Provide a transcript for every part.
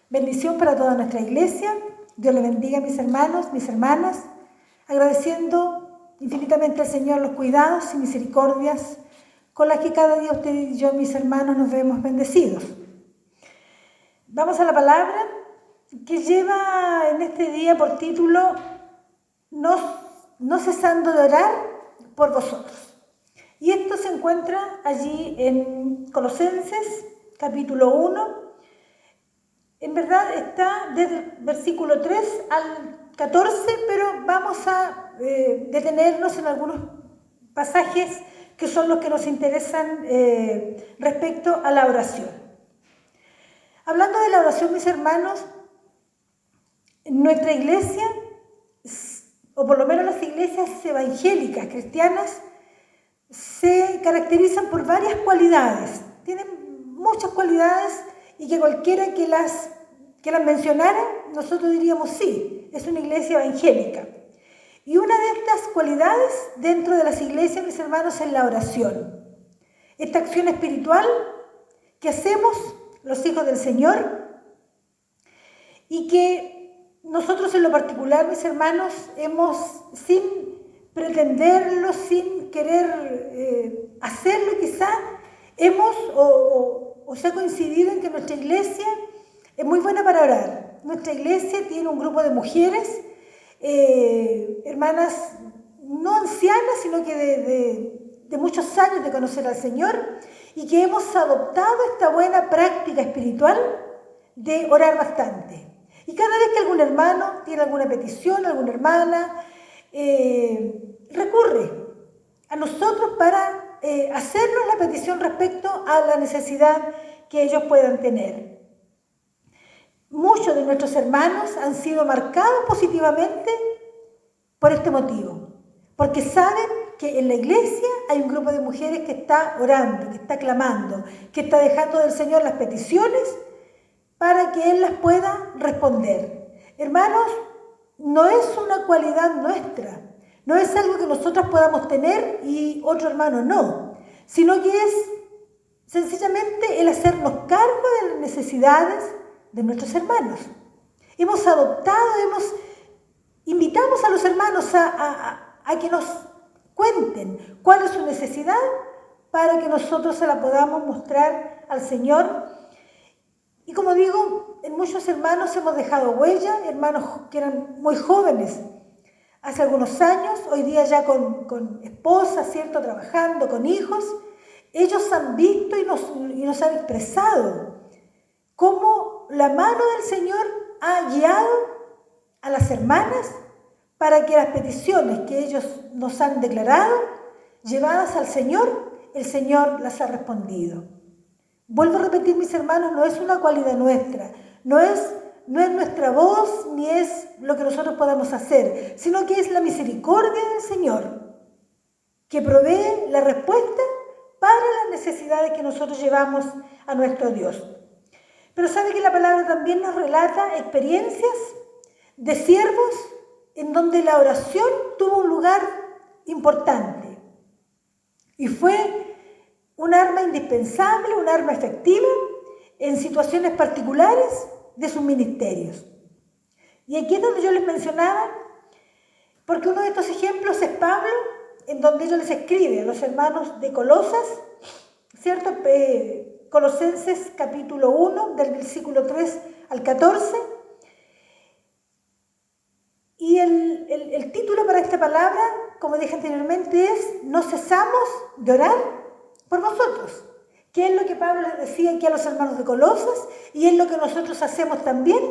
Bendición para toda nuestra iglesia. Dios le bendiga a mis hermanos, mis hermanas, agradeciendo infinitamente al Señor los cuidados y misericordias con las que cada día usted y yo, mis hermanos, nos vemos bendecidos. Vamos a la palabra que lleva en este día por título No cesando de orar por vosotros. Y esto se encuentra allí en Colosenses capítulo 1. En verdad está desde el versículo 3 al 14, pero vamos a detenernos en algunos pasajes que son los que nos interesan respecto a la oración. Hablando de la oración, mis hermanos, nuestra iglesia, o por lo menos las iglesias evangélicas, cristianas, se caracterizan por varias cualidades. Tienen muchas cualidades y que cualquiera que las mencionara, nosotros diríamos sí, es una iglesia evangélica. Y una de estas cualidades dentro de las iglesias, mis hermanos, es la oración. Esta acción espiritual que hacemos los hijos del Señor y que nosotros en lo particular, mis hermanos, hemos, sin pretenderlo, sin querer hacerlo quizá, hemos o se ha coincidido en que nuestra iglesia es muy buena para orar. Nuestra iglesia tiene un grupo de mujeres, hermanas no ancianas, sino que de muchos años de conocer al Señor y que hemos adoptado esta buena práctica espiritual de orar bastante. Y cada vez que algún hermano tiene alguna petición, alguna hermana, recurre a nosotros para hacernos la petición respecto a la necesidad que ellos puedan tener. Muchos de nuestros hermanos han sido marcados positivamente por este motivo, porque saben que en la iglesia hay un grupo de mujeres que está orando, que está clamando, que está dejando del Señor las peticiones para que Él las pueda responder. Hermanos, no es una cualidad nuestra, no es algo que nosotros podamos tener y otro hermano no, sino que es sencillamente el hacernos cargo de las necesidades de nuestros hermanos. Hemos adoptado, invitamos a los hermanos a que nos cuenten cuál es su necesidad para que nosotros se la podamos mostrar al Señor. Y como digo, en muchos hermanos hemos dejado huella, hermanos que eran muy jóvenes hace algunos años, hoy día ya con esposas, ¿cierto?, trabajando, con hijos. Ellos han visto y nos han expresado cómo la mano del Señor ha guiado a las hermanas para que las peticiones que ellos nos han declarado, llevadas al Señor, el Señor las ha respondido. Vuelvo a repetir, mis hermanos, no es una cualidad nuestra, no es nuestra voz, ni es lo que nosotros podamos hacer, sino que es la misericordia del Señor que provee la respuesta para las necesidades que nosotros llevamos a nuestro Dios. Pero sabe que la palabra también nos relata experiencias de siervos en donde la oración tuvo un lugar importante y fue un arma indispensable, un arma efectiva en situaciones particulares de sus ministerios. Y aquí es donde yo les mencionaba, porque uno de estos ejemplos es Pablo, en donde ellos les escribe a los hermanos de Colosas, ¿cierto? Colosenses capítulo 1, del versículo 3 al 14. Y el título para esta palabra, como dije anteriormente, es No cesamos de orar por vosotros. ¿Qué es lo que Pablo les decía aquí a los hermanos de Colosas? Y es lo que nosotros hacemos también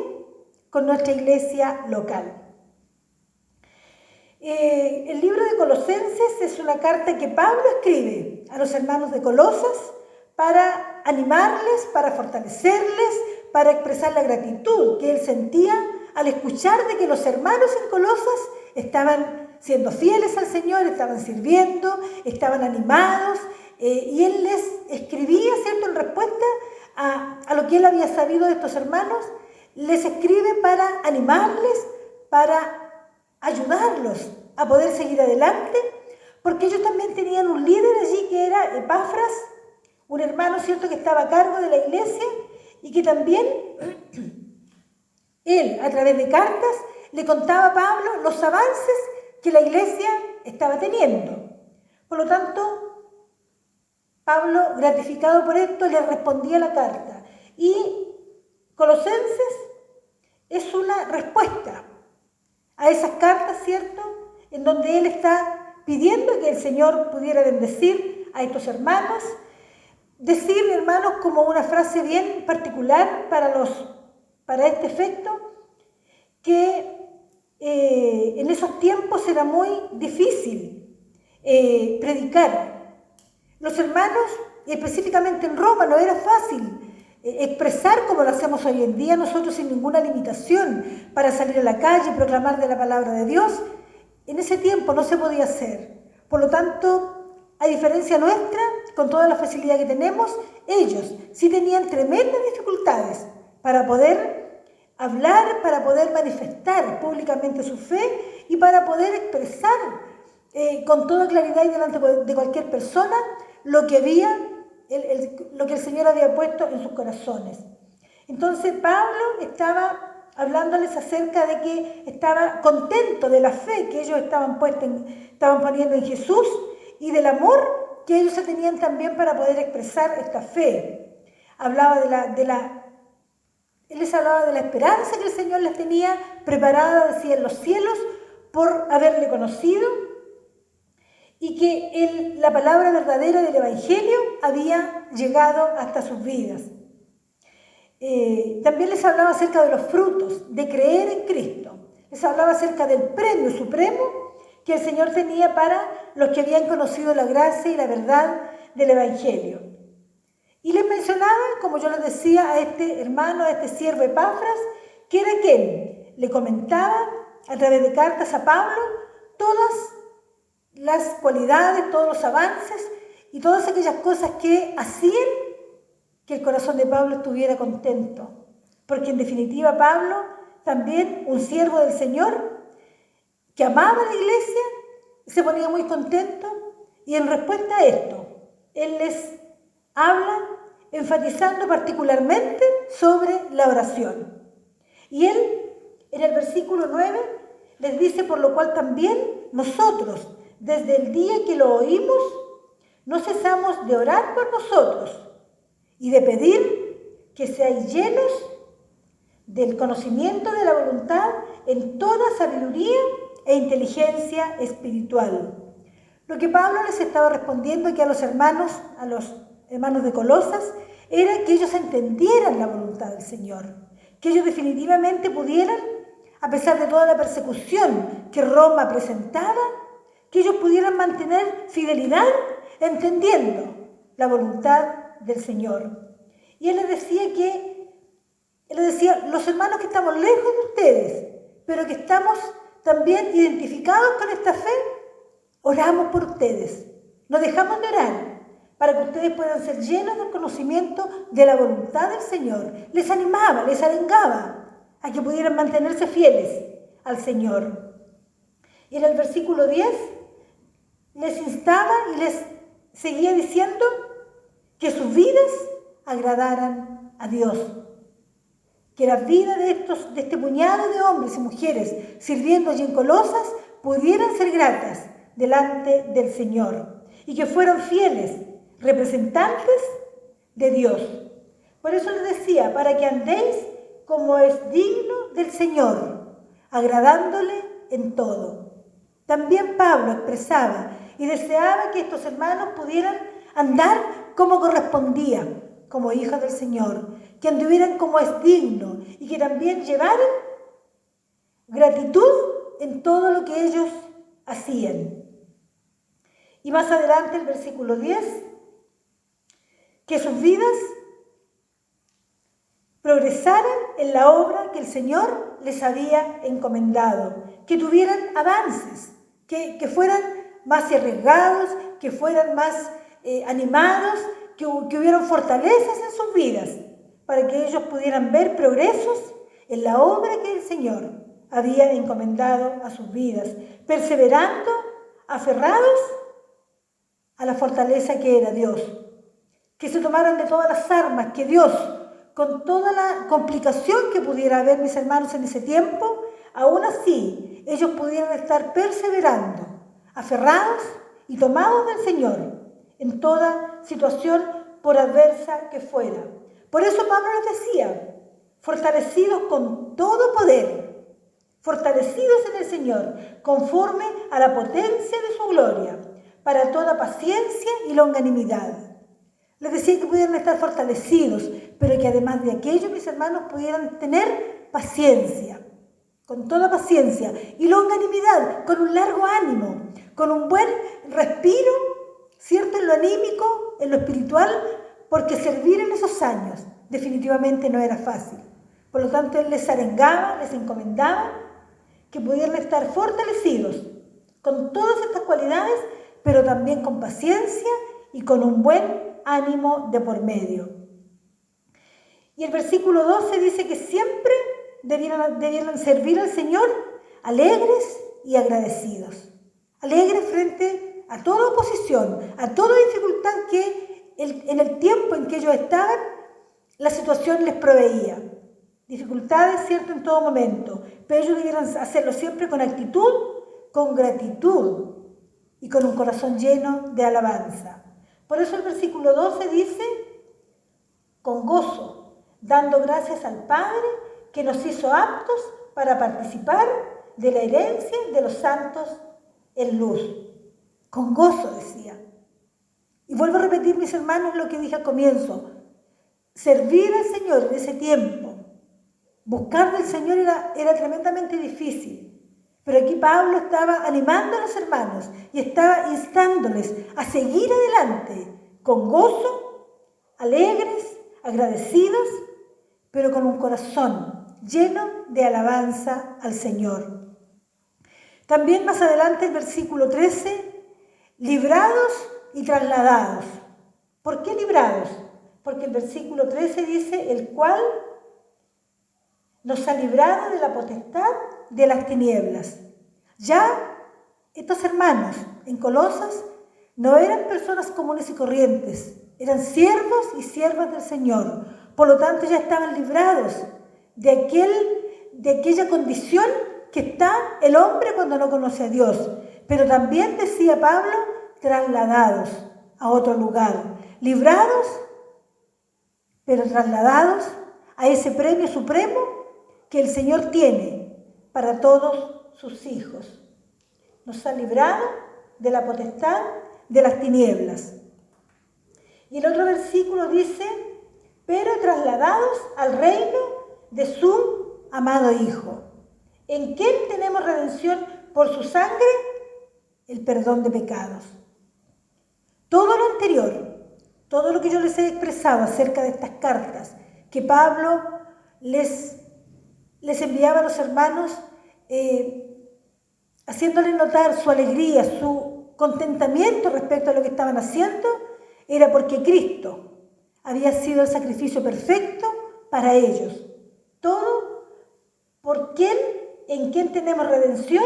con nuestra iglesia local. El libro de Colosenses es una carta que Pablo escribe a los hermanos de Colosas para animarles, para fortalecerles, para expresar la gratitud que él sentía al escuchar de que los hermanos en Colosas estaban siendo fieles al Señor, estaban sirviendo, estaban animados, y él les escribía, ¿cierto?, en respuesta a lo que él había sabido de estos hermanos, les escribe para animarles, para ayudarlos a poder seguir adelante, porque ellos también tenían un líder allí que era Epafras, un hermano, ¿cierto?, que estaba a cargo de la iglesia y que también Él, a través de cartas, le contaba a Pablo los avances que la iglesia estaba teniendo. Por lo tanto, Pablo, gratificado por esto, le respondía la carta. Y Colosenses es una respuesta a esas cartas, ¿cierto?, en donde él está pidiendo que el Señor pudiera bendecir a estos hermanos. Decir, hermanos, como una frase bien particular para este efecto, que en esos tiempos era muy difícil predicar. Los hermanos, y específicamente en Roma, no era fácil expresar como lo hacemos hoy en día nosotros sin ninguna limitación para salir a la calle y proclamar de la palabra de Dios. En ese tiempo no se podía hacer. Por lo tanto, a diferencia nuestra, con toda la facilidad que tenemos, ellos sí tenían tremendas dificultades para poder hablar, para poder manifestar públicamente su fe y para poder expresar con toda claridad y delante de cualquier persona lo que el Señor había puesto en sus corazones. Entonces Pablo estaba hablándoles acerca de que estaba contento de la fe que ellos estaban poniendo en Jesús y del amor que ellos tenían también para poder expresar esta fe. Él les hablaba de la esperanza que el Señor les tenía preparada, decía, en los cielos por haberle conocido, y que la palabra verdadera del Evangelio había llegado hasta sus vidas. También les hablaba acerca de los frutos de creer en Cristo. Les hablaba acerca del premio supremo que el Señor tenía para los que habían conocido la gracia y la verdad del Evangelio. Y les mencionaba, como yo les decía, a este hermano, a este siervo Epafras, que era quien le comentaba a través de cartas a Pablo todas las cualidades, todos los avances y todas aquellas cosas que hacían que el corazón de Pablo estuviera contento. Porque en definitiva Pablo, también un siervo del Señor, que amaba a la iglesia, se ponía muy contento, y en respuesta a esto, él les habla enfatizando particularmente sobre la oración. Y él, en el versículo 9, les dice: por lo cual también nosotros, desde el día que lo oímos, no cesamos de orar por vosotros y de pedir que seáis llenos del conocimiento de la voluntad en toda sabiduría e inteligencia espiritual. Lo que Pablo les estaba respondiendo aquí a los hermanos de Colosas, era que ellos entendieran la voluntad del Señor, que ellos definitivamente pudieran, a pesar de toda la persecución que Roma presentaba, que ellos pudieran mantener fidelidad entendiendo la voluntad del Señor. Y él les decía, los hermanos que estamos lejos de ustedes, pero que estamos también identificados con esta fe, oramos por ustedes. No dejamos de orar para que ustedes puedan ser llenos del conocimiento de la voluntad del Señor. Les animaba, les arengaba a que pudieran mantenerse fieles al Señor. Y en el versículo 10 les instaba y les seguía diciendo que sus vidas agradaran a Dios. Que la vida de este puñado de hombres y mujeres sirviendo allí en Colosas pudieran ser gratas delante del Señor y que fueran fieles representantes de Dios. Por eso les decía, para que andéis como es digno del Señor, agradándole en todo. También Pablo expresaba y deseaba que estos hermanos pudieran andar como correspondía, como hijos del Señor, que anduvieran como es digno y que también llevaran gratitud en todo lo que ellos hacían. Y más adelante el versículo 10, que sus vidas progresaran en la obra que el Señor les había encomendado, que tuvieran avances, que fueran más arriesgados, que fueran más animados, que hubieran fortalezas en sus vidas, para que ellos pudieran ver progresos en la obra que el Señor había encomendado a sus vidas, perseverando, aferrados a la fortaleza que era Dios, que se tomaran de todas las armas que Dios con toda la complicación que pudiera haber, mis hermanos, en ese tiempo, aún así ellos pudieran estar perseverando, aferrados y tomados del Señor en toda situación, por adversa que fuera. Por eso Pablo les decía, fortalecidos con todo poder, fortalecidos en el Señor, conforme a la potencia de su gloria, para toda paciencia y longanimidad. Les decía que pudieran estar fortalecidos, pero que además de aquello, mis hermanos, pudieran tener paciencia, con toda paciencia y longanimidad, con un largo ánimo, con un buen respiro, ¿cierto? En lo anímico, en lo espiritual, porque servir en esos años definitivamente no era fácil. Por lo tanto, él les arengaba, les encomendaba que pudieran estar fortalecidos con todas estas cualidades, pero también con paciencia y con un buen ánimo de por medio. Y el versículo 12 dice que siempre debieran servir al Señor alegres y agradecidos. Alegres frente a toda oposición, a toda dificultad que en el tiempo en que ellos estaban, la situación les proveía. Dificultades, cierto, en todo momento, pero ellos debieran hacerlo siempre con actitud, con gratitud y con un corazón lleno de alabanza. Por eso el versículo 12 dice, con gozo, dando gracias al Padre que nos hizo aptos para participar de la herencia de los santos en luz. Con gozo, decía. Y vuelvo a repetir, mis hermanos, lo que dije al comienzo. Servir al Señor en ese tiempo, buscar del Señor era tremendamente difícil. Pero aquí Pablo estaba animando a los hermanos y estaba instándoles a seguir adelante con gozo, alegres, agradecidos, pero con un corazón lleno de alabanza al Señor. También más adelante el versículo 13, librados y trasladados. ¿Por qué librados? Porque el versículo 13 dice, el cual nos ha librado de la potestad de las tinieblas. Ya estos hermanos en Colosas no eran personas comunes y corrientes, eran siervos y siervas del Señor. Por lo tanto, ya estaban librados de aquella condición que está el hombre cuando no conoce a Dios. Pero también, decía Pablo, trasladados a otro lugar. Librados, pero trasladados a ese premio supremo que el Señor tiene para todos sus hijos. Nos ha librado de la potestad de las tinieblas. Y el otro versículo dice, pero trasladados al reino de su amado Hijo, en quien tenemos redención por su sangre, el perdón de pecados. Todo lo anterior, todo lo que yo les he expresado acerca de estas cartas que Pablo les enviaba a los hermanos, haciéndoles notar su alegría, su contentamiento respecto a lo que estaban haciendo, era porque Cristo había sido el sacrificio perfecto para ellos. Todo por quien, en quien tenemos redención,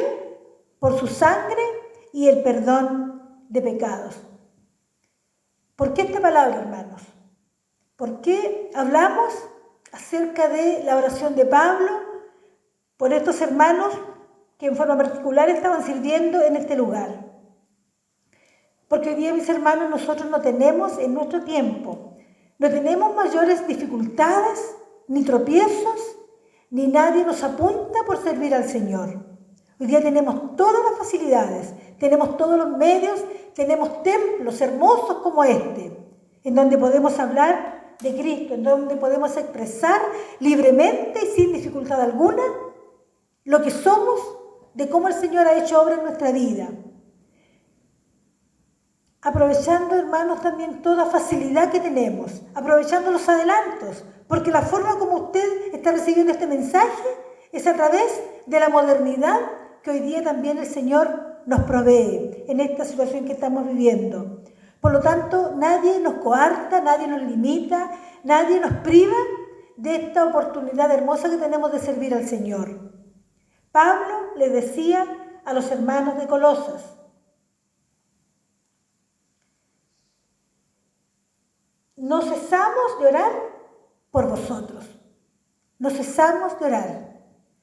por su sangre y el perdón de pecados. ¿Por qué esta palabra, hermanos? ¿Por qué hablamos acerca de la oración de Pablo por estos hermanos que en forma particular estaban sirviendo en este lugar? Porque hoy día, mis hermanos, nosotros no tenemos en nuestro tiempo, no tenemos mayores dificultades, ni tropiezos, ni nadie nos apunta por servir al Señor. Hoy día tenemos todas las facilidades, tenemos todos los medios, tenemos templos hermosos como este, en donde podemos hablar de Cristo, en donde podemos expresar libremente y sin dificultad alguna lo que somos, de cómo el Señor ha hecho obra en nuestra vida. Aprovechando, hermanos, también toda facilidad que tenemos, aprovechando los adelantos, porque la forma como usted está recibiendo este mensaje es a través de la modernidad que hoy día también el Señor nos provee en esta situación que estamos viviendo. Por lo tanto, nadie nos coarta, nadie nos limita, nadie nos priva de esta oportunidad hermosa que tenemos de servir al Señor. Pablo le decía a los hermanos de Colosas, no cesamos de orar por vosotros. No cesamos de orar.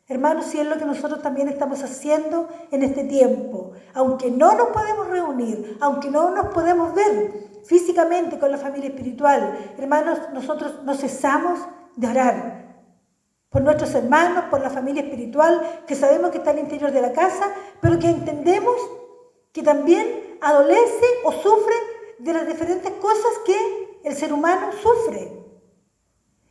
Hermanos, si es lo que nosotros también estamos haciendo en este tiempo, aunque no nos podemos reunir, aunque no nos podemos ver físicamente con la familia espiritual, hermanos, nosotros no cesamos de orar por nuestros hermanos, por la familia espiritual que sabemos que está al interior de la casa, pero que entendemos que también adolece o sufre de las diferentes cosas que el ser humano sufre.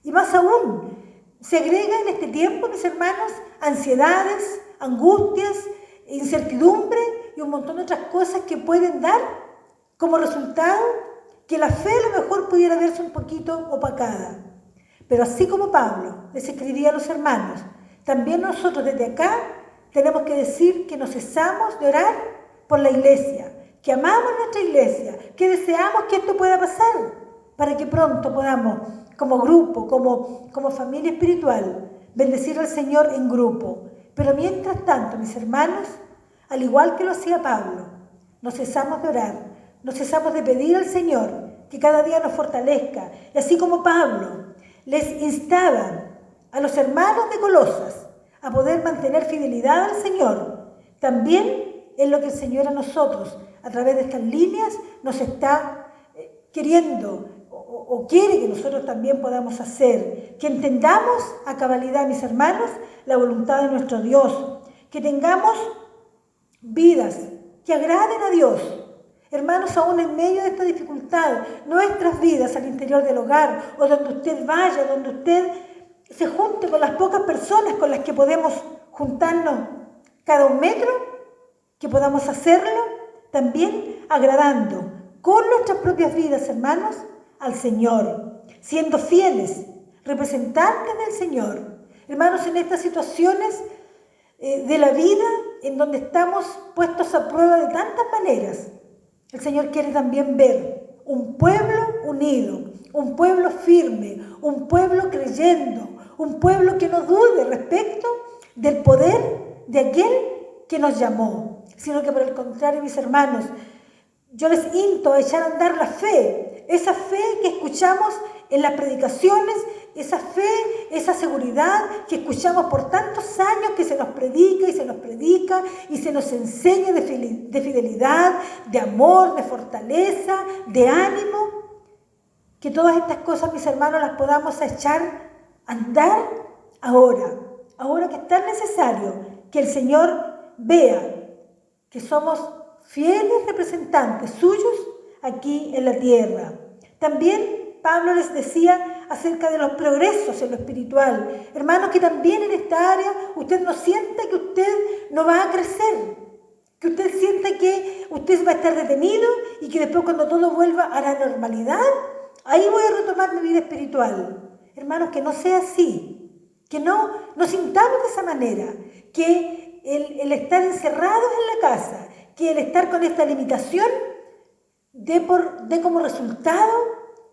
Y más aún, se agrega en este tiempo, mis hermanos, ansiedades, angustias, incertidumbre y un montón de otras cosas que pueden dar como resultado que la fe a lo mejor pudiera verse un poquito opacada. Pero así como Pablo les escribía a los hermanos, también nosotros desde acá tenemos que decir que no cesamos de orar por la iglesia, que amamos nuestra iglesia, que deseamos que esto pueda pasar para que pronto podamos, como grupo, como familia espiritual, bendecir al Señor en grupo. Pero mientras tanto, mis hermanos, al igual que lo hacía Pablo, no cesamos de orar, no cesamos de pedir al Señor que cada día nos fortalezca. Y así como Pablo les instaba a los hermanos de Colosas a poder mantener fidelidad al Señor, también es lo que el Señor a nosotros, a través de estas líneas, nos está queriendo o quiere que nosotros también podamos hacer, que entendamos a cabalidad, mis hermanos, la voluntad de nuestro Dios, que tengamos vidas que agraden a Dios. Hermanos, aún en medio de esta dificultad, nuestras vidas al interior del hogar o donde usted vaya, donde usted se junte con las pocas personas con las que podemos juntarnos cada un metro, que podamos hacerlo también agradando con nuestras propias vidas, hermanos, al Señor, siendo fieles, representantes del Señor. Hermanos, en estas situaciones de la vida en donde estamos puestos a prueba de tantas maneras, el Señor quiere también ver un pueblo unido, un pueblo firme, un pueblo creyendo, un pueblo que no dude respecto del poder de aquel que nos llamó, sino que por el contrario, mis hermanos, yo les insto a echar a andar la fe, esa fe que escuchamos en las predicaciones, esa fe, esa seguridad que escuchamos por tantos años, que se nos predica y se nos predica y se nos enseña de fidelidad, de amor, de fortaleza, de ánimo. Que todas estas cosas, mis hermanos, las podamos echar a andar ahora que es tan necesario que el Señor vea que somos fieles representantes suyos aquí en la tierra. También Pablo les decía acerca de los progresos en lo espiritual. Hermanos, que también en esta área usted no sienta que usted no va a crecer, que usted sienta que usted va a estar detenido y que después cuando todo vuelva a la normalidad, ahí voy a retomar mi vida espiritual. Hermanos, que no sea así, que no nos sintamos de esa manera, que el estar encerrados en la casa, que el estar con esta limitación dé como resultado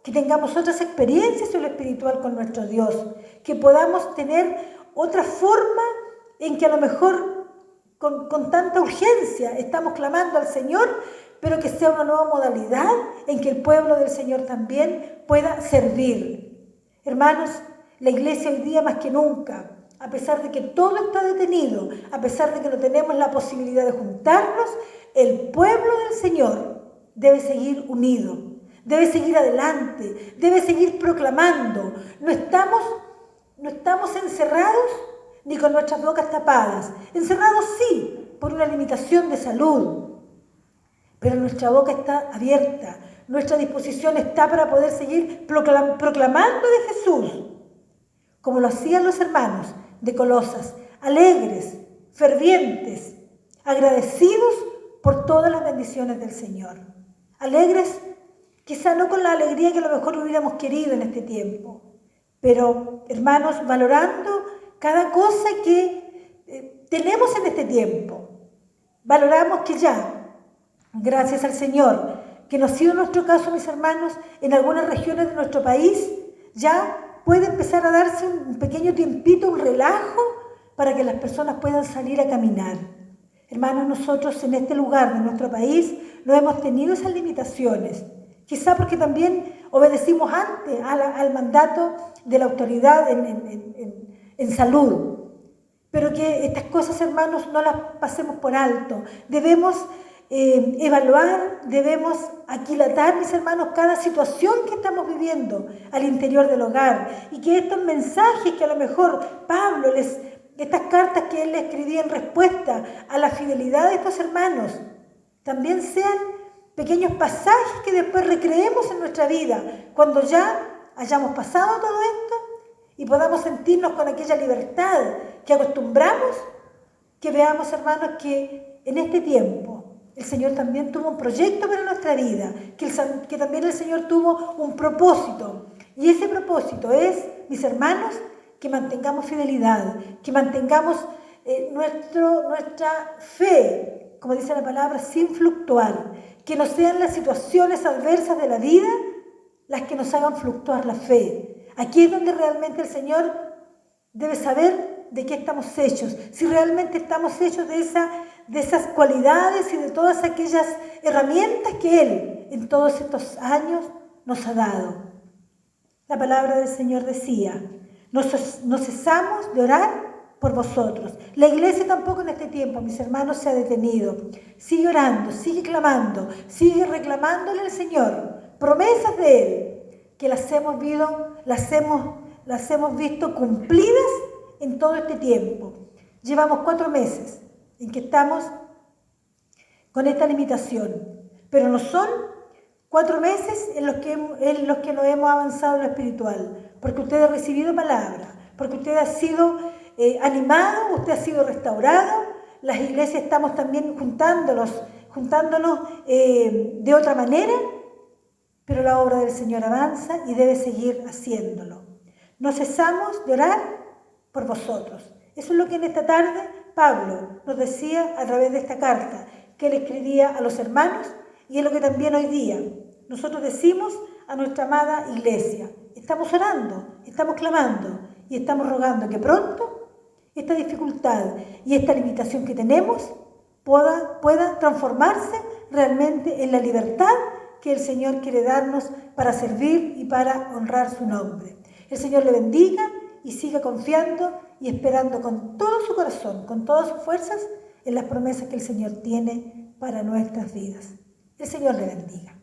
que tengamos otras experiencias en lo espiritual con nuestro Dios, que podamos tener otra forma en que a lo mejor con tanta urgencia estamos clamando al Señor, pero que sea una nueva modalidad en que el pueblo del Señor también pueda servir. Hermanos, la iglesia hoy día más que nunca, a pesar de que todo está detenido, a pesar de que no tenemos la posibilidad de juntarnos, el pueblo del Señor debe seguir unido, debe seguir adelante, debe seguir proclamando. No estamos encerrados ni con nuestras bocas tapadas. Encerrados sí, por una limitación de salud, pero nuestra boca está abierta, nuestra disposición está para poder seguir proclamando de Jesús, como lo hacían los hermanos de Colosas, alegres, fervientes, agradecidos por todas las bendiciones del Señor. Alegres, quizá no con la alegría que a lo mejor hubiéramos querido en este tiempo, pero hermanos, valorando cada cosa que tenemos en este tiempo. Valoramos que ya, gracias al Señor, que no ha sido nuestro caso, mis hermanos, en algunas regiones de nuestro país, ya puede empezar a darse un pequeño tiempito, un relajo, para que las personas puedan salir a caminar. Hermanos, nosotros en este lugar de nuestro país no hemos tenido esas limitaciones quizá porque también obedecimos antes al mandato de la autoridad en salud. Pero que estas cosas, hermanos, no las pasemos por alto. Debemos evaluar, debemos aquilatar, mis hermanos, cada situación que estamos viviendo al interior del hogar. Y que estos mensajes que a lo mejor Pablo estas cartas que él le escribía en respuesta a la fidelidad de estos hermanos, también sean pequeños pasajes que después recreemos en nuestra vida, cuando ya hayamos pasado todo esto y podamos sentirnos con aquella libertad que acostumbramos, que veamos, hermanos, que en este tiempo el Señor también tuvo un proyecto para nuestra vida, que también el Señor tuvo un propósito. Y ese propósito es, mis hermanos, que mantengamos fidelidad, que mantengamos nuestra fe, como dice la palabra, sin fluctuar, que no sean las situaciones adversas de la vida las que nos hagan fluctuar la fe. Aquí es donde realmente el Señor debe saber de qué estamos hechos, si realmente estamos hechos de esas cualidades y de todas aquellas herramientas que Él en todos estos años nos ha dado. La palabra del Señor decía, no cesamos de orar por vosotros. La iglesia tampoco en este tiempo, mis hermanos, se ha detenido. Sigue orando, sigue clamando, sigue reclamándole al Señor promesas de Él, que las hemos visto cumplidas en todo este tiempo. Llevamos 4 meses en que estamos con esta limitación, pero no son 4 meses en los que no hemos avanzado en lo espiritual, porque usted ha recibido palabra, porque usted ha sido animado, usted ha sido restaurado. Las iglesias estamos también juntándonos de otra manera, pero la obra del Señor avanza y debe seguir haciéndolo. No cesamos de orar por vosotros. Eso es lo que en esta tarde Pablo nos decía a través de esta carta que él escribía a los hermanos, y es lo que también hoy día nosotros decimos a nuestra amada iglesia. Estamos orando, estamos clamando y estamos rogando que pronto esta dificultad y esta limitación que tenemos pueda transformarse realmente en la libertad que el Señor quiere darnos para servir y para honrar su nombre. El Señor le bendiga y siga confiando y esperando con todo su corazón, con todas sus fuerzas, en las promesas que el Señor tiene para nuestras vidas. El Señor le bendiga.